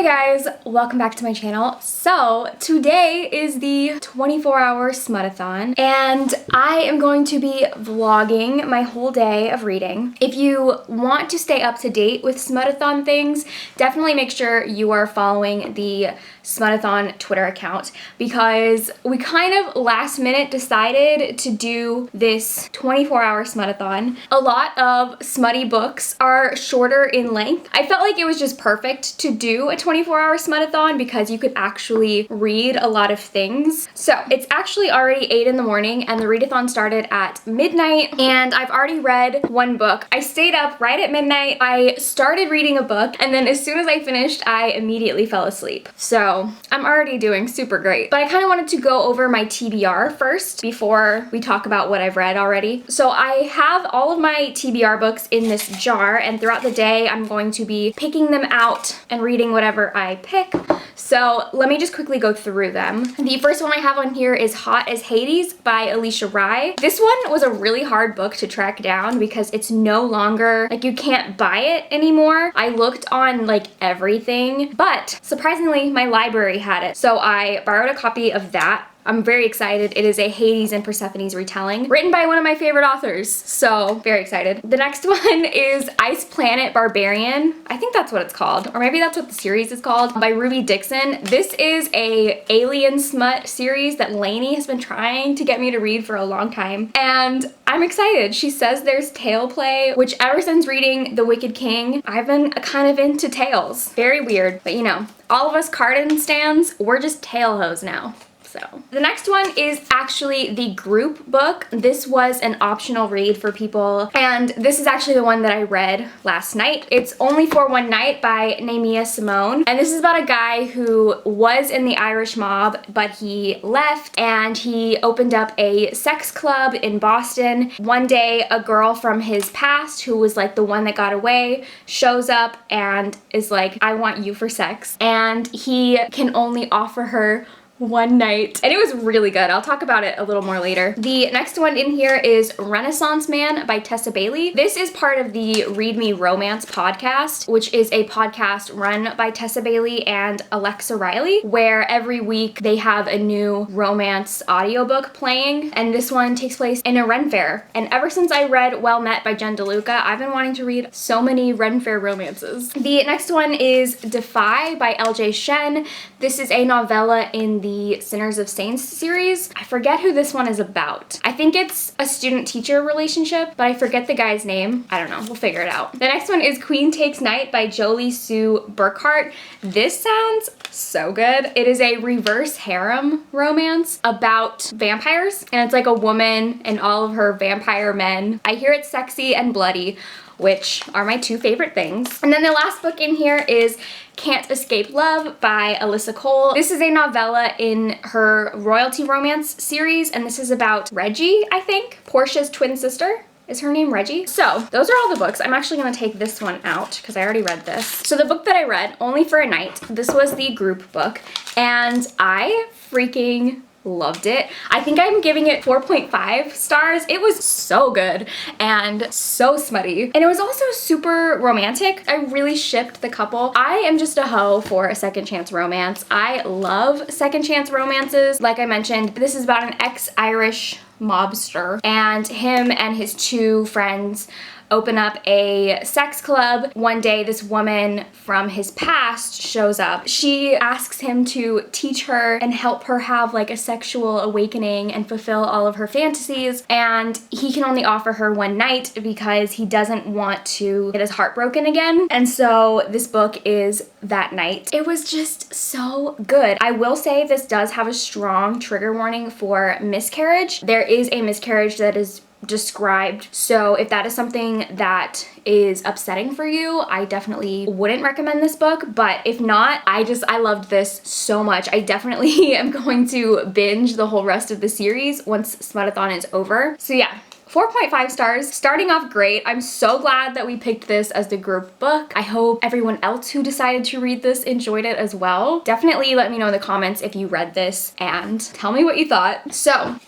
Hey guys, welcome back to my channel. So today is the 24-hour Smutathon and I am going to be vlogging my whole day of reading. If you want to stay up to date with Smutathon things, definitely make sure you are following the Smutathon Twitter account because we kind of last minute decided to do this 24-hour Smutathon. A lot of smutty books are shorter in length. I felt like it was just perfect to do a 24-hour Smutathon because you could actually read a lot of things. So it's actually already 8 in the morning and the readathon started at midnight and I've already read one book. I stayed up right at midnight. I started reading a book and then as soon as I finished, I immediately fell asleep. So I'm already doing super great. But I kind of wanted to go over my TBR first before we talk about what I've read already. So I have all of my TBR books in this jar and throughout the day I'm going to be picking them out and reading whatever I pick. So let me just quickly go through them. The first one I have on here is Hot as Hades by Alicia Rai. This one was a really hard book to track down because it's no longer, like, you can't buy it anymore. I looked on like everything, but surprisingly my library had it. So I borrowed a copy of that. I'm very excited. It is a Hades and Persephone's retelling, written by one of my favorite authors, so very excited. The next one is Ice Planet Barbarian. I think that's what it's called, or maybe that's what the series is called, by Ruby Dixon. This is a alien smut series that Lainey has been trying to get me to read for a long time, and I'm excited. She says there's tale play, which ever since reading The Wicked King, I've been kind of into tales. Very weird, but you know, all of us Cardin stans, we're just tale hoes now. So the next one is actually the group book. This was an optional read for people, and this is actually the one that I read last night. It's Only for One Night by Naimia Simone, and this is about a guy who was in the Irish mob, but he left and he opened up a sex club in Boston. One day, a girl from his past, who was like the one that got away, shows up and is like, I want you for sex, and he can only offer her one night, and it was really good. I'll talk about it a little more later. The next one in here is Renaissance Man by Tessa Bailey. This is part of the Read Me Romance podcast, which is a podcast run by Tessa Bailey and Alexa Riley, where every week they have a new romance audiobook playing, and this one takes place in a Ren Fair. And ever since I read Well Met by Jen DeLuca, I've been wanting to read so many Ren Fair romances. The next one is Defy by LJ Shen. This is a novella in the Sinners of Saints series. I forget who this one is about. I think it's a student-teacher relationship, but I forget the guy's name. I don't know, we'll figure it out. The next one is Queen Takes Night by Jolie Sue Burkhart. This sounds so good. It is a reverse harem romance about vampires, and it's like a woman and all of her vampire men. I hear it's sexy and bloody, which are my two favorite things. And then the last book in here is Can't Escape Love by Alyssa Cole. This is a novella in her royalty romance series, and this is about Reggie, I think. Portia's twin sister. Is her name Reggie? So those are all the books. I'm actually gonna take this one out because I already read this. So the book that I read, Only for a Night, this was the group book, and I freaking loved it. I think I'm giving it 4.5 stars. It was so good and so smutty. And it was also super romantic. I really shipped the couple. I am just a hoe for a second chance romance. I love second chance romances. Like I mentioned, this is about an ex-Irish mobster, and him and his two friends open up a sex club. One day, this woman from his past shows up. She asks him to teach her and help her have like a sexual awakening and fulfill all of her fantasies, and he can only offer her one night because he doesn't want to get his heart broken again. And so this book is that night. It was just so good. I will say this does have a strong trigger warning for miscarriage. There is a miscarriage that is described, so if that is something that is upsetting for you, I definitely wouldn't recommend this book. But if not, I loved this so much. I definitely am going to binge the whole rest of the series once Smutathon is over. So yeah, 4.5 stars, starting off great. I'm so glad that we picked this as the group book. I hope everyone else who decided to read this enjoyed it as well. Definitely let me know in the comments if you read this and tell me what you thought. So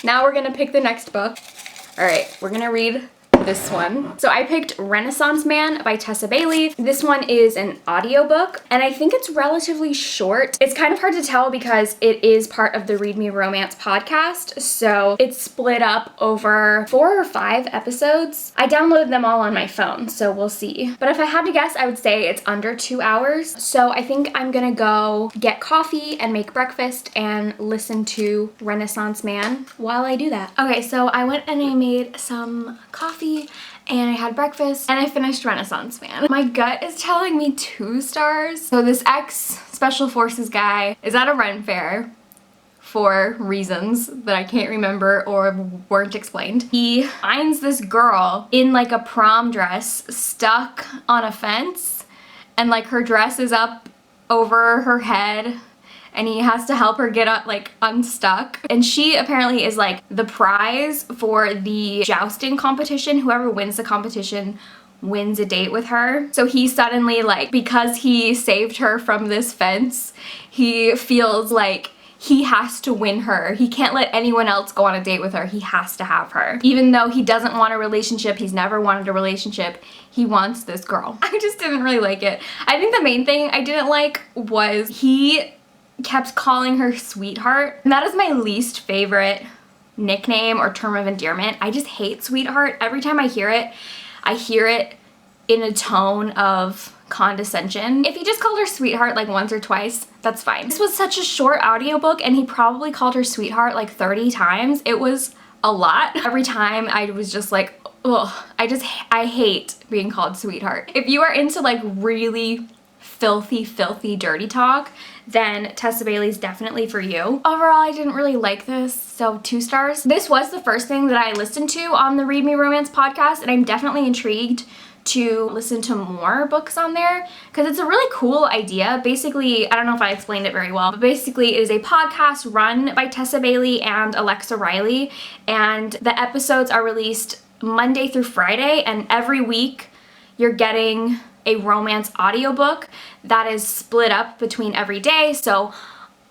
now we're gonna pick the next book. All right, we're gonna read The this one. So I picked Renaissance Man by Tessa Bailey. This one is an audiobook, and I think it's relatively short. It's kind of hard to tell because it is part of the Read Me Romance podcast, so it's split up over 4 or 5 episodes. I downloaded them all on my phone, so we'll see. But if I had to guess, I would say it's under 2 hours. So I think I'm gonna go get coffee and make breakfast and listen to Renaissance Man while I do that. Okay, so I went and I made some coffee and I had breakfast and I finished Renaissance Man. My gut is telling me 2 stars. So this ex-Special Forces guy is at a Ren fair for reasons that I can't remember or weren't explained. He finds this girl in like a prom dress stuck on a fence, and like her dress is up over her head and he has to help her get up, like unstuck. And she apparently is like the prize for the jousting competition. Whoever wins the competition wins a date with her. So he suddenly, like, because he saved her from this fence, he feels like he has to win her. He can't let anyone else go on a date with her. He has to have her. Even though he doesn't want a relationship, he's never wanted a relationship, he wants this girl. I just didn't really like it. I think the main thing I didn't like was he kept calling her sweetheart. And that is my least favorite nickname or term of endearment. I just hate sweetheart. Every time I hear it in a tone of condescension. If he just called her sweetheart like once or twice, that's fine. This was such a short audiobook and he probably called her sweetheart like 30 times. It was a lot. Every time I was just like, ugh, I hate being called sweetheart. If you are into like really filthy dirty talk, then Tessa Bailey's definitely for you. Overall, I didn't really like this, so 2 stars. This was the first thing that I listened to on the Read Me Romance podcast, and I'm definitely intrigued to listen to more books on there because it's a really cool idea. Basically, I don't know if I explained it very well, but basically it is a podcast run by Tessa Bailey and Alexa Riley, and the episodes are released Monday through Friday, and every week you're getting a romance audiobook that is split up between every day. So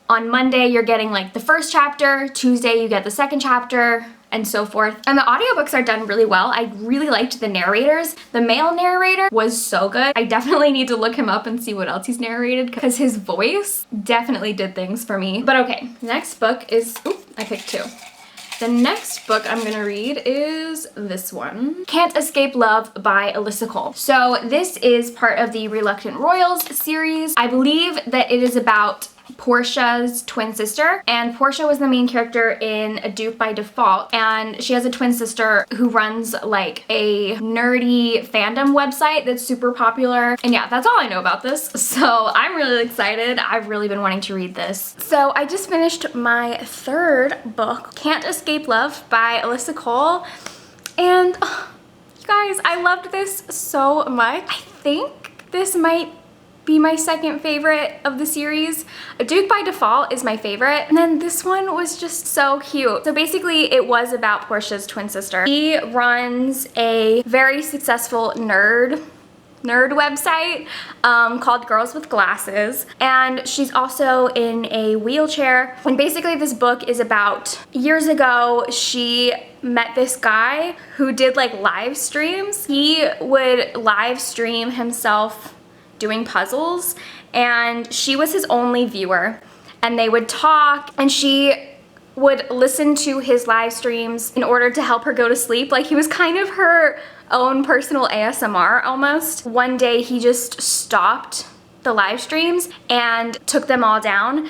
on Monday you're getting like the first chapter, Tuesday you get the second chapter, and so forth. And the audiobooks are done really well. I really liked the narrators. The male narrator was so good. I definitely need to look him up and see what else he's narrated because his voice definitely did things for me. But okay, next book is, oop, I picked 2. The next book I'm gonna read is this one, Can't Escape Love by Alyssa Cole. So this is part of the Reluctant Royals series. I believe that it is about Portia's twin sister, and Portia was the main character in A Duke by Default, and she has a twin sister who runs like a nerdy fandom website that's super popular. And yeah, that's all I know about this, so I'm really excited. I've really been wanting to read this. So I just finished my 3rd book, Can't Escape Love by Alyssa Cole, and you guys, I loved this so much. I think this might be my 2nd favorite of the series. A Duke by Default is my favorite, and then this one was just so cute. So basically it was about Portia's twin sister. She runs a very successful nerd website called Girls with Glasses, and she's also in a wheelchair. And basically this book is about, years ago she met this guy who did like live streams. He would live stream himself doing puzzles, and she was his only viewer, and they would talk and she would listen to his live streams in order to help her go to sleep. Like he was kind of her own personal ASMR almost. One day he just stopped the live streams and took them all down.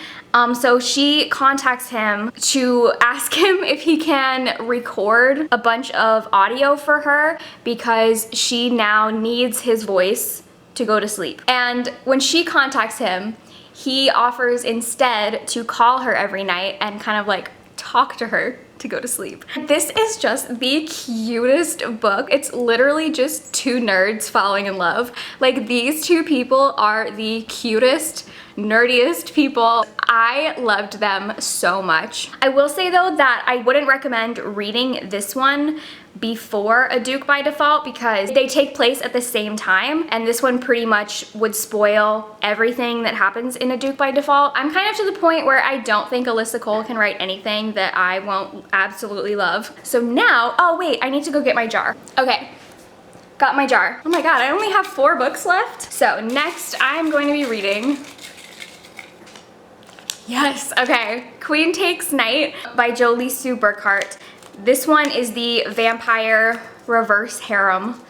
So she contacts him to ask him if he can record a bunch of audio for her because she now needs his voice to go to sleep. And when she contacts him, he offers instead to call her every night and kind of like talk to her to go to sleep. This is just the cutest book. It's literally just 2 nerds falling in love. Like these 2 people are the cutest, nerdiest people. I loved them so much. I will say though that I wouldn't recommend reading this one before A Duke by Default because they take place at the same time, and this one pretty much would spoil everything that happens in A Duke by Default. I'm kind of to the point where I don't think Alyssa Cole can write anything that I won't absolutely love. So now, oh wait, I need to go get my jar. Okay, got my jar. Oh my god, I only have 4 books left. So next I'm going to be reading, yes, okay, Queen Takes Night by Jolie Sue Burkhart. This one is the vampire reverse harem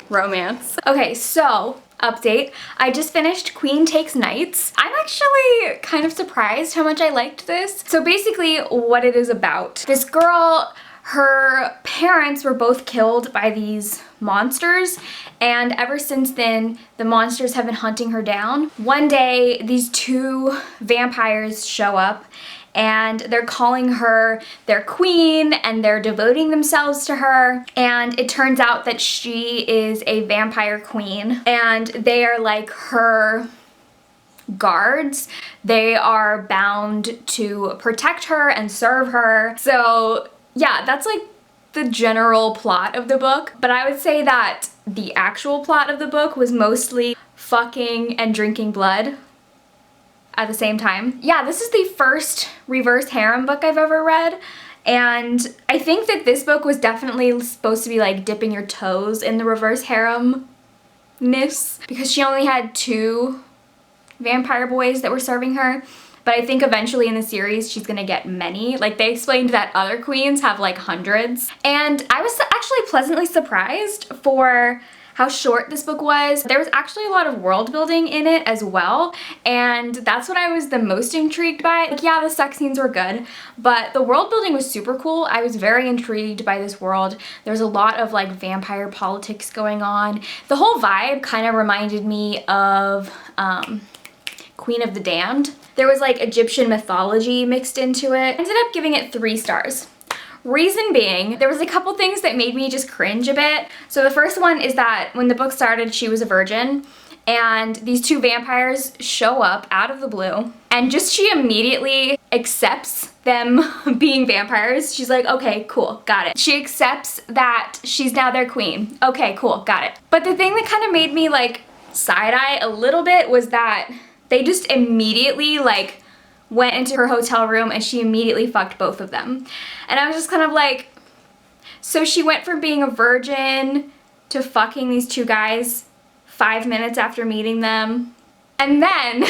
romance. Okay, so update. I just finished Queen Takes Nights. I'm actually kind of surprised how much I liked this. So basically what it is about. This girl, her parents were both killed by these monsters, and ever since then the monsters have been hunting her down. One day these 2 vampires show up and they're calling her their queen and they're devoting themselves to her, and it turns out that she is a vampire queen and they are like her guards. They are bound to protect her and serve her. So yeah, that's like the general plot of the book, but I would say that the actual plot of the book was mostly fucking and drinking blood at the same time. Yeah, this is the first reverse harem book I've ever read, and I think that this book was definitely supposed to be like dipping your toes in the reverse harem-ness, because she only had 2 vampire boys that were serving her. But I think eventually in the series she's gonna get many. Like, they explained that other queens have like hundreds. And I was actually pleasantly surprised for how short this book was. There was actually a lot of world building in it as well, and that's what I was the most intrigued by. Like, yeah, the sex scenes were good, but the world building was super cool. I was very intrigued by this world. There's a lot of like vampire politics going on. The whole vibe kind of reminded me of Queen of the Damned. There was like Egyptian mythology mixed into it. I ended up giving it 3 stars. Reason being, there was a couple things that made me just cringe a bit. So the first one is that when the book started, she was a virgin, and these 2 vampires show up out of the blue, and just she immediately accepts them being vampires. She's like, okay, cool, got it. She accepts that she's now their queen. Okay, cool, got it. But the thing that kind of made me like side-eye a little bit was that they just immediately like went into her hotel room and she immediately fucked both of them. And I was just kind of like, so she went from being a virgin to fucking these 2 guys 5 minutes after meeting them. And then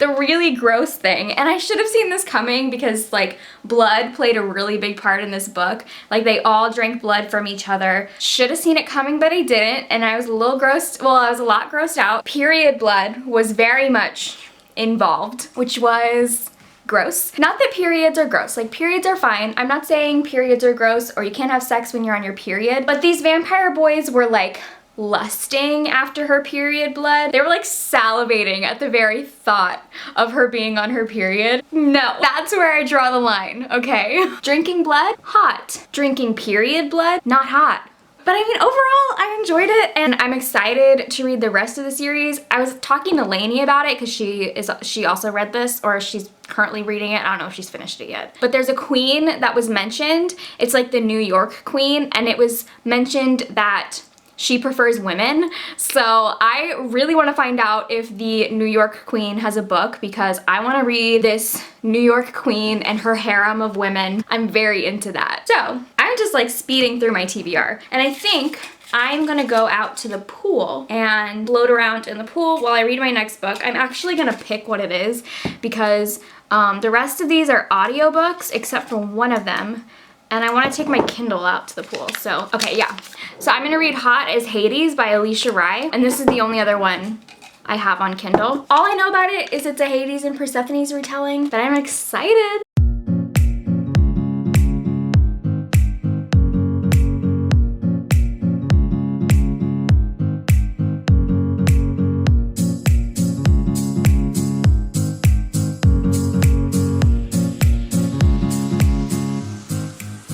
the really gross thing, and I should have seen this coming because like blood played a really big part in this book. Like, they all drank blood from each other. Should have seen it coming, but I didn't, and I was a little grossed, well, I was a lot grossed out. Period blood was very much involved, which was gross. Not that periods are gross, like periods are fine. I'm not saying periods are gross or you can't have sex when you're on your period, but these vampire boys were like lusting after her period blood. They were like salivating at the very thought of her being on her period. No, that's where I draw the line, okay? Drinking blood, hot. Drinking period blood, not hot. But I mean, overall, I enjoyed it, and I'm excited to read the rest of the series. I was talking to Lainey about it because she also read this, or she's currently reading it. I don't know if she's finished it yet. But there's a queen that was mentioned. It's like the New York queen, and it was mentioned that she prefers women. So I really want to find out if the New York queen has a book, because I want to read this New York queen and her harem of women. I'm very into that. So I'm just like speeding through my TBR, and I think I'm gonna go out to the pool and float around in the pool while I read my next book. I'm actually gonna pick what it is because the rest of these are audiobooks except for one of them. And I want to take my Kindle out to the pool. So, okay, yeah. So I'm going to read Hot as Hades by Alicia Rai. And this is the only other one I have on Kindle. All I know about it is it's a Hades and Persephone's retelling, but I'm excited.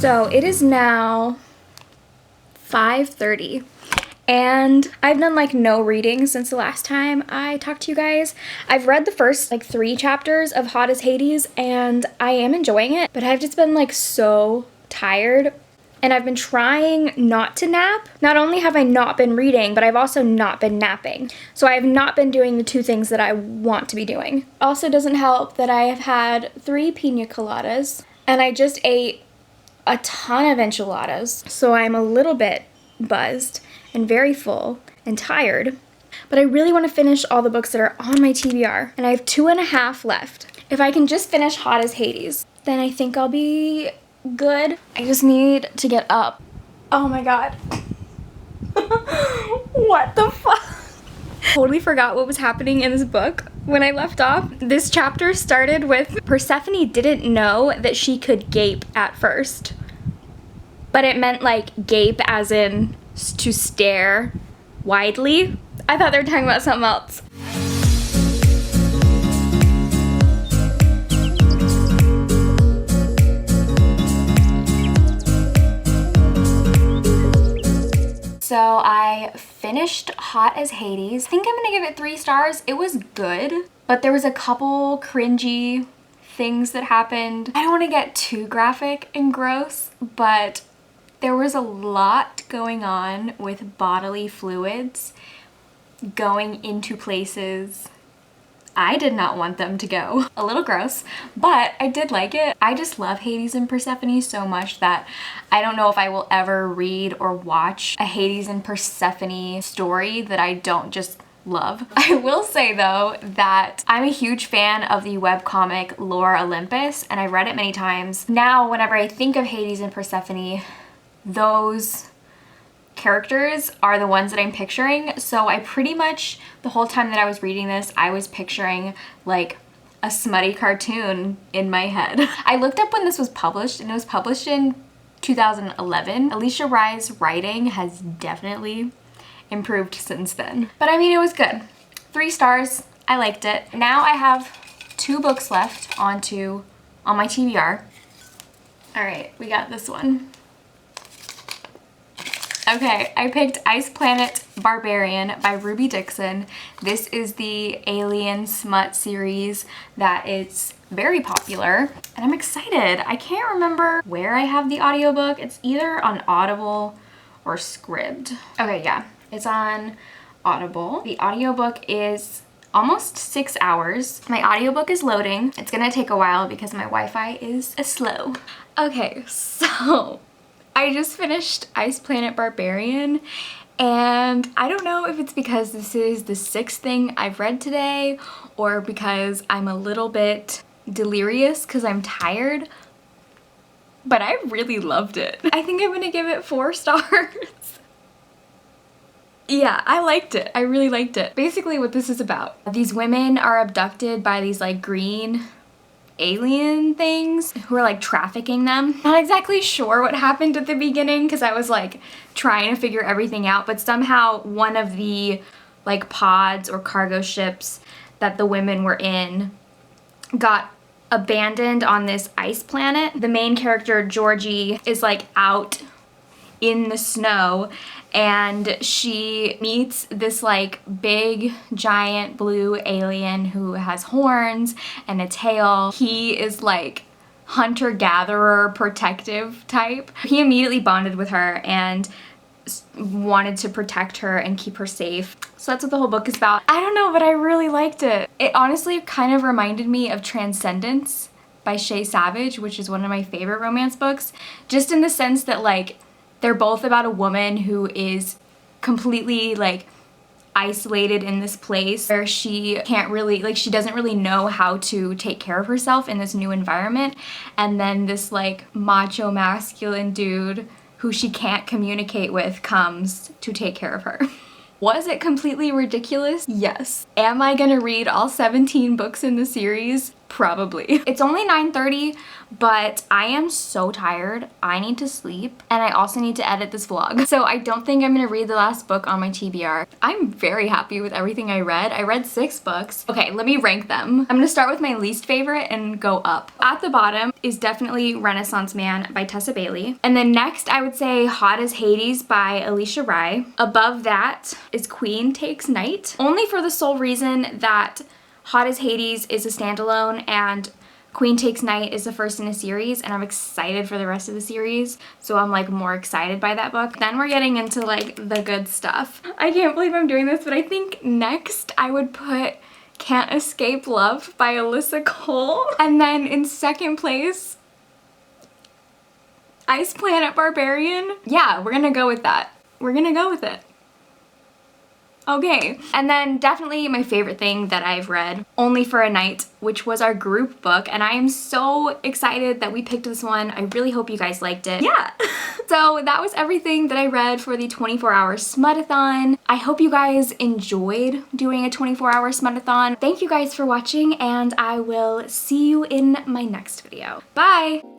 So it is now 5:30 and I've done like no reading since the last time I talked to you guys. I've read the first like 3 chapters of Hot as Hades and I am enjoying it, but I've just been like so tired and I've been trying not to nap. Not only have I not been reading, but I've also not been napping. So I have not been doing the 2 things that I want to be doing. Also doesn't help that I have had 3 pina coladas and I just ate a ton of enchiladas, so I'm a little bit buzzed and very full and tired, but I really want to finish all the books that are on my TBR, and I have 2.5 left. If I can just finish Hot as Hades, then I think I'll be good. I just need to get up. Oh my god. What the fuck? Totally forgot what was happening in this book when I left off. This chapter started with Persephone didn't know that she could gape at first. But it meant like gape as in to stare widely. I thought they were talking about something else. So I finished Hot as Hades. I think I'm gonna give it 3 stars. It was good, but there was a couple cringy things that happened. I don't want to get too graphic and gross, but there was a lot going on with bodily fluids going into places I did not want them to go. A little gross, but I did like it. I just love Hades and Persephone so much that I don't know if I will ever read or watch a Hades and Persephone story that I don't just love. I will say though that I'm a huge fan of the webcomic Lore Olympus, and I've read it many times. Now whenever I think of Hades and Persephone, those characters are the ones that I'm picturing. So I pretty much, the whole time that I was reading this, I was picturing like a smutty cartoon in my head. I looked up when this was published, and it was published in 2011. Alicia Rye's writing has definitely improved since then. But I mean, it was good. 3 stars. I liked it. Now I have 2 books left on my TBR. All right, we got this one. Okay, I picked Ice Planet Barbarian by Ruby Dixon. This is the alien smut series that is very popular, and I'm excited. I can't remember where I have the audiobook. It's either on Audible or Scribd. Okay, yeah, it's on Audible. The audiobook is almost 6 hours. My audiobook is loading. It's gonna take a while because my Wi-Fi is slow. Okay, so I just finished Ice Planet Barbarian, and I don't know if it's because this is the 6th thing I've read today or because I'm a little bit delirious because I'm tired, but I really loved it. I think I'm gonna give it 4 stars. Yeah, I liked it. I really liked it. Basically what this is about, these women are abducted by these like green alien things who are like trafficking them. Not exactly sure what happened at the beginning because I was like trying to figure everything out, but somehow one of the like pods or cargo ships that the women were in got abandoned on this ice planet. The main character, Georgie, is like out in the snow, and she meets this like big giant blue alien who has horns and a tail. He is like hunter-gatherer protective type. He immediately bonded with her and wanted to protect her and keep her safe. So that's what the whole book is about. I don't know, but I really liked it. It honestly kind of reminded me of Transcendence by Shea Savage, which is one of my favorite romance books, just in the sense that like they're both about a woman who is completely like isolated in this place where she can't really, like she doesn't really know how to take care of herself in this new environment, and then this like macho masculine dude who she can't communicate with comes to take care of her. Was it completely ridiculous? Yes. Am I gonna read all 17 books in the series? Probably. It's only 9:30, but I am so tired. I need to sleep, and I also need to edit this vlog. So I don't think I'm gonna read the last book on my TBR. I'm very happy with everything I read. I read 6 books. Okay, let me rank them. I'm gonna start with my least favorite and go up. At the bottom is definitely Renaissance Man by Tessa Bailey. And then next I would say Hot as Hades by Alicia Rye. Above that is Queen Takes Night, only for the sole reason that Hot as Hades is a standalone and Queen Takes Night is the first in a series, and I'm excited for the rest of the series, so I'm like more excited by that book. Then we're getting into like the good stuff. I can't believe I'm doing this, but I think next I would put Can't Escape Love by Alyssa Cole, and then in second place, Ice Planet Barbarian. Yeah, we're gonna go with that. we're gonna go with it. Okay, and then definitely my favorite thing that I've read, Only for a Night, which was our group book, and I am so excited that we picked this one. I really hope you guys liked it. Yeah. So that was everything that I read for the 24-hour Smutathon. I hope you guys enjoyed doing a 24-hour Smutathon. Thank you guys for watching, and I will see you in my next video. Bye!